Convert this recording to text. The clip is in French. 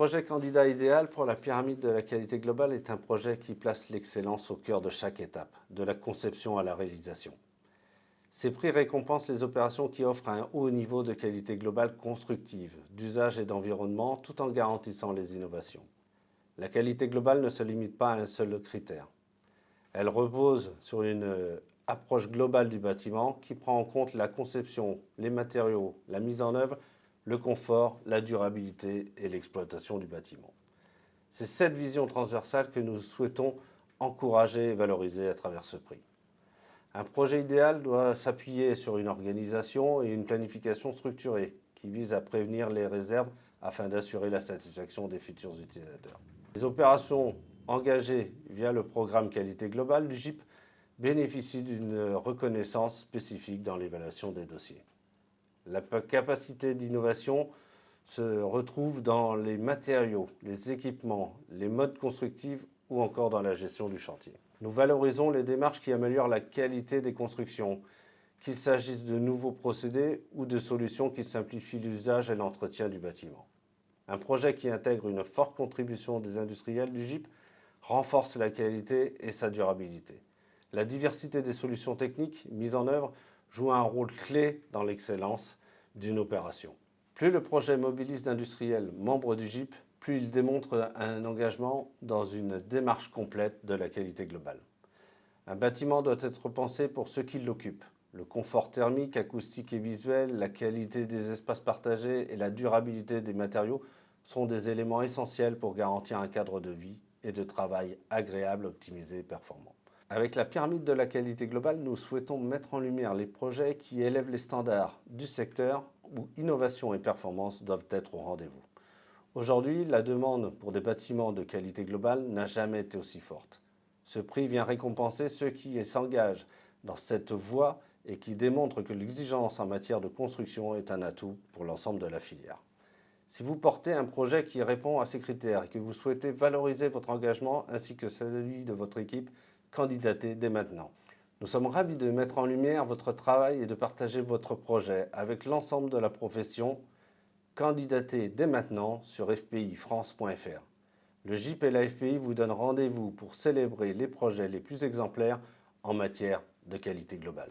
projet candidat idéal pour la pyramide de la qualité globale est un projet qui place l'excellence au cœur de chaque étape, de la conception à la réalisation. Ces prix récompensent les opérations qui offrent un haut niveau de qualité globale constructive, d'usage et d'environnement, tout en garantissant les innovations. La qualité globale ne se limite pas à un seul critère. Elle repose sur une approche globale du bâtiment qui prend en compte la conception, les matériaux, la mise en œuvre, le confort, la durabilité et l'exploitation du bâtiment. C'est cette vision transversale que nous souhaitons encourager et valoriser à travers ce prix. Un projet idéal doit s'appuyer sur une organisation et une planification structurée qui vise à prévenir les réserves afin d'assurer la satisfaction des futurs utilisateurs. Les opérations engagées via le programme qualité globale du GIP bénéficient d'une reconnaissance spécifique dans l'évaluation des dossiers. La capacité d'innovation se retrouve dans les matériaux, les équipements, les modes constructifs ou encore dans la gestion du chantier. Nous valorisons les démarches qui améliorent la qualité des constructions, qu'il s'agisse de nouveaux procédés ou de solutions qui simplifient l'usage et l'entretien du bâtiment. Un projet qui intègre une forte contribution des industriels du GIP renforce la qualité et sa durabilité. La diversité des solutions techniques mises en œuvre joue un rôle clé dans l'excellence d'une opération. Plus le projet mobilise d'industriels membres du GIP, plus il démontre un engagement dans une démarche complète de la qualité globale. Un bâtiment doit être pensé pour ceux qui l'occupent. Le confort thermique, acoustique et visuel, la qualité des espaces partagés et la durabilité des matériaux sont des éléments essentiels pour garantir un cadre de vie et de travail agréable, optimisé et performant. Avec la pyramide de la qualité globale, nous souhaitons mettre en lumière les projets qui élèvent les standards du secteur où innovation et performance doivent être au rendez-vous. Aujourd'hui, la demande pour des bâtiments de qualité globale n'a jamais été aussi forte. Ce prix vient récompenser ceux qui s'engagent dans cette voie et qui démontrent que l'exigence en matière de construction est un atout pour l'ensemble de la filière. Si vous portez un projet qui répond à ces critères et que vous souhaitez valoriser votre engagement ainsi que celui de votre équipe, candidatez dès maintenant. Nous sommes ravis de mettre en lumière votre travail et de partager votre projet avec l'ensemble de la profession. Candidatez dès maintenant sur fpifrance.fr. Le GIP et la FPI vous donnent rendez-vous pour célébrer les projets les plus exemplaires en matière de qualité globale.